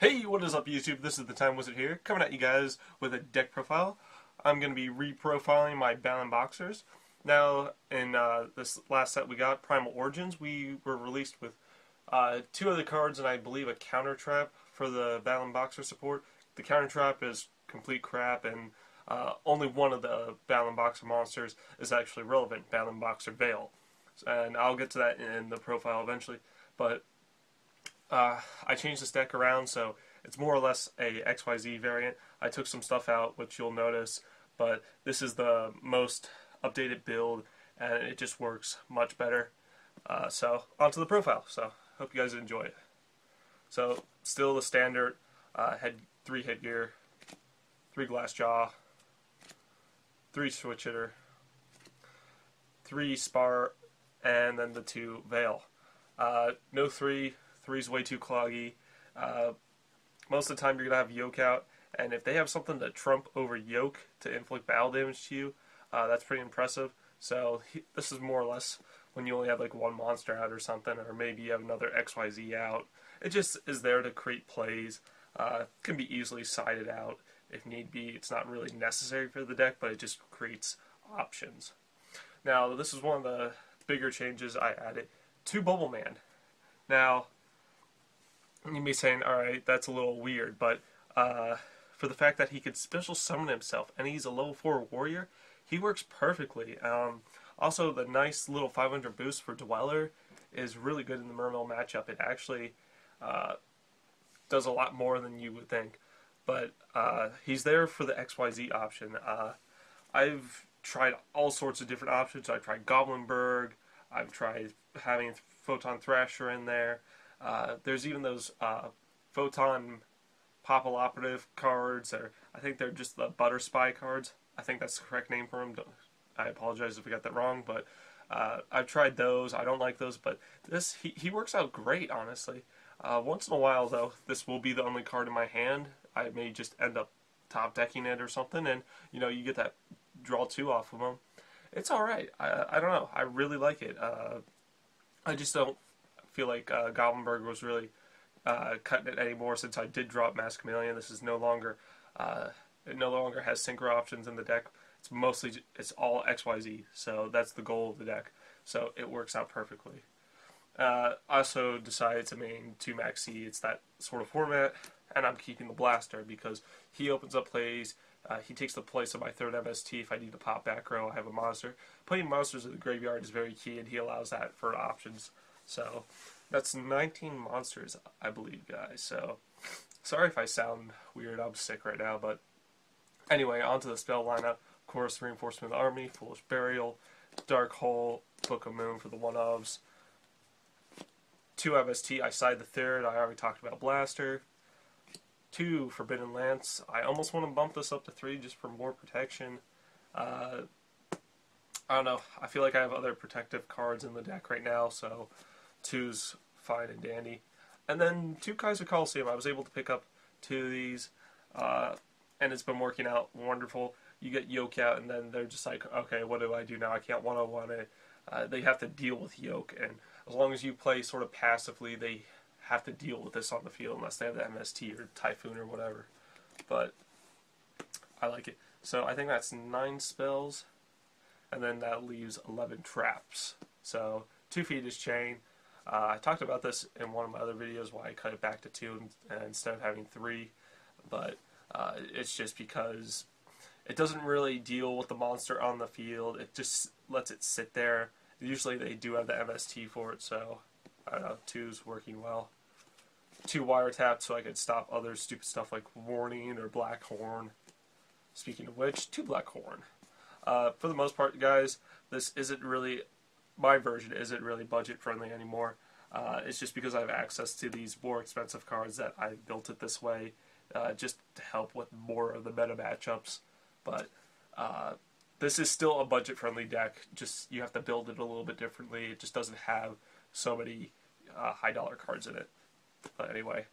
Hey, what is up YouTube? This is TheTimeWizard here, coming at you guys with a deck profile. I'm going to be reprofiling my Battlin boxers. Now, in this last set we got, Primal Origins, we were released with two other cards and I believe a counter trap for the Battlin boxer support. The counter trap is complete crap and only one of the Battlin boxer monsters is actually relevant, Battlin boxer Veil. And I'll get to that in the profile eventually, but I changed this deck around, so it's more or less a XYZ variant. I took some stuff out, which you'll notice, but this is the most updated build, and it just works much better. So, onto the profile. So, hope you guys enjoy it. So, still the standard three headgear, 3 glass jaw, 3 switch hitter, 3 spar, and then the 2 veil. No 3. 3's way too cloggy. Most of the time you're going to have yoke out, and if they have something to trump over yoke to inflict battle damage to you, that's pretty impressive. So this is more or less when you only have like one monster out or something, or maybe you have another XYZ out. It just is there to create plays. Can be easily sided out if need be. It's not really necessary for the deck, but it just creates options. Now, this is one of the bigger changes I added to Bubble Man. Now, you may be saying, alright, that's a little weird, but for the fact that he could special summon himself, and he's a level 4 warrior, he works perfectly. Also, the nice little 500 boost for Dweller is really good in the Mermail matchup. It actually does a lot more than you would think. But he's there for the XYZ option. I've tried all sorts of different options. I've tried Goblinberg, I've tried having Photon Thrasher in there. There's even those Photon Populoperative cards, or I think they're just the Butter Spy cards. I think that's the correct name for them. I apologize if I got that wrong, but I've tried those. I don't like those, but this he works out great, honestly. Once in a while, though, this will be the only card in my hand. I may just end up top decking it or something, and you get that draw 2 off of them. It's all right. I don't know. I really like it. I just don't feel like Goblinberg was really cutting it anymore since I did drop Mask Chameleon. This is no longer it no longer has synchro options in the deck. It's all XYZ, so that's the goal of the deck. So it works out perfectly. I also decided to main 2 Max C. It's that sort of format, and I'm keeping the Blaster because he opens up plays. He takes the place of my 3rd MST if I need to pop back row. I have a monster. Putting monsters in the graveyard is very key, and he allows that for options. So that's 19 monsters, I believe, guys. So sorry if I sound weird. I'm sick right now, but anyway, onto the spell lineup. Of course, Reinforcement of the Army, Foolish Burial, Dark Hole, Book of Moon for the 1-ofs. 2 MST, I side the 3rd. I already talked about Blaster. 2 Forbidden Lance. I almost want to bump this up to 3 just for more protection. I don't know. I feel like I have other protective cards in the deck right now, so 2's fine and dandy. And then 2 Kaiser Coliseum. I was able to pick up 2 of these, and it's been working out wonderful. You get yoke out, and then they're just like, okay, what do I do now? I can't 101 it. They have to deal with yoke, and as long as you play sort of passively, they have to deal with this on the field unless they have the MST or Typhoon or whatever. But I like it. So I think that's 9 spells, and then that leaves 11 traps. So 2 Fetus Chain. I talked about this in one of my other videos, why I cut it back to 2 instead of having 3, but it's just because it doesn't really deal with the monster on the field. It just lets it sit there. Usually they do have the MST for it, so I don't know, 2's working well. 2 Wiretap so I could stop other stupid stuff like Warning or Black Horn. Speaking of which, 2 Black Horn. For the most part, guys, this isn't really, my version isn't really budget friendly anymore. It's just because I have access to these more expensive cards that I built it this way, just to help with more of the meta matchups. But this is still a budget friendly deck, just you have to build it a little bit differently. It just doesn't have so many high dollar cards in it. But anyway,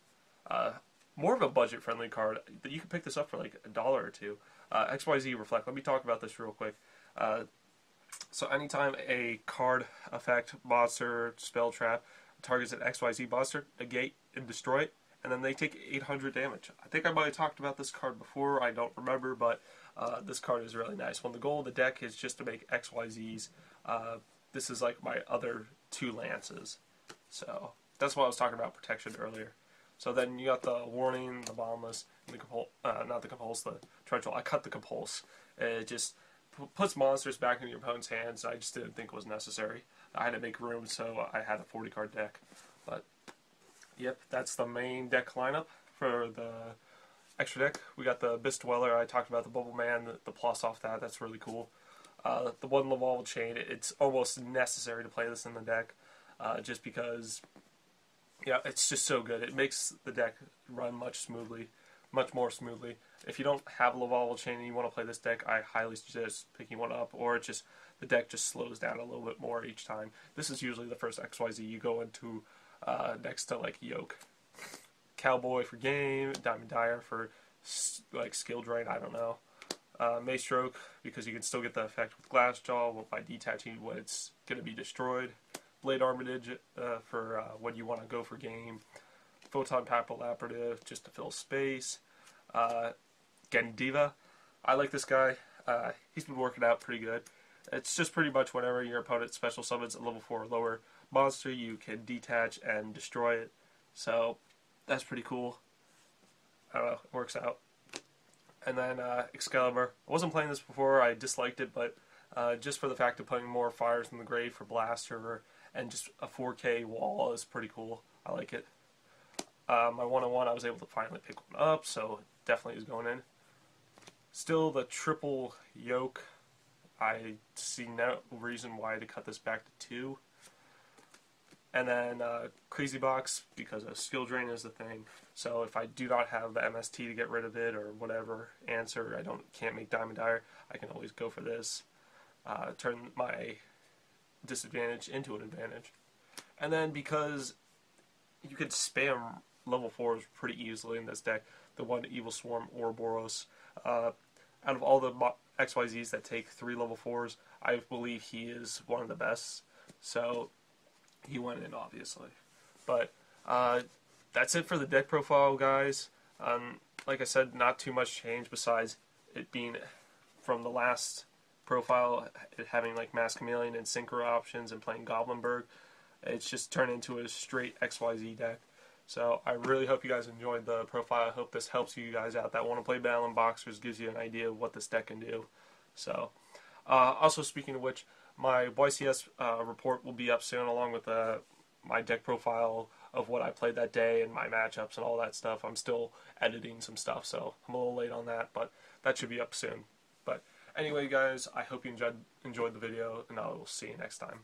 more of a budget friendly card. You can pick this up for like $1 or $2. XYZ Reflect. Let me talk about this real quick. So anytime a card, effect, monster, spell trap targets an XYZ monster, negate and destroy it, and then they take 800 damage. I think I might have talked about this card before, I don't remember, but this card is really nice. When the goal of the deck is just to make XYZs, this is like my other 2 lances. So that's why I was talking about protection earlier. So then you got the warning, the boundless, and the not the compulse, the torrential. I cut the compulse. It just puts monsters back in your opponent's hands. I just didn't think it was necessary. I had to make room, so I had a 40 card deck. But yep, that's the main deck lineup for the extra deck. We got the Abyss Dweller. I talked about the Bubble Man, the plus off that. That's really cool. The one Laval Chain. It's almost necessary to play this in the deck, just because. Yeah, it's just so good. It makes the deck run much more smoothly. If you don't have a Laval Chain and you want to play this deck, I highly suggest picking one up, or the deck just slows down a little bit more each time. This is usually the first XYZ you go into next to like Yoke. Cowboy for game, Diamond Dyer for like skill drain, I don't know. Mace Stroke, because you can still get the effect with Glassjaw by detaching when it's going to be destroyed. Blade Armitage for when you want to go for game. Photon Papillaperative just to fill space. Gendiva, I like this guy. He's been working out pretty good. It's just pretty much whenever your opponent special summons a level 4 or lower monster, you can detach and destroy it. So that's pretty cool. I don't know, it works out. And then Excalibur. I wasn't playing this before, I disliked it, but just for the fact of putting more fires in the grave for Blaster and just a 4K wall is pretty cool. I like it. My 101, I was able to finally pick one up, so it definitely is going in. Still the triple Yoke. I see no reason why to cut this back to 2. And then Crazy Box, because a skill drain is the thing. So if I do not have the MST to get rid of it or whatever answer, can't make Diamond Dyer, I can always go for this. Turn my disadvantage into an advantage. And then because you could spam level 4s pretty easily in this deck, the one Evil Swarm Ouroboros. Out of all the XYZs that take 3 level 4s, I believe he is one of the best. So he went in, obviously. But that's it for the deck profile, guys. Like I said, not too much change besides it being from the last profile, it having like Mass Chameleon and Synchro options and playing Goblinberg. It's just turned into a straight XYZ deck. So I really hope you guys enjoyed the profile. I hope this helps you guys out that want to play Battlin Boxers, gives you an idea of what this deck can do. So, also speaking of which, my YCS report will be up soon, along with my deck profile of what I played that day and my matchups and all that stuff. I'm still editing some stuff, so I'm a little late on that, but that should be up soon. But anyway, guys, I hope you enjoyed the video, and I will see you next time.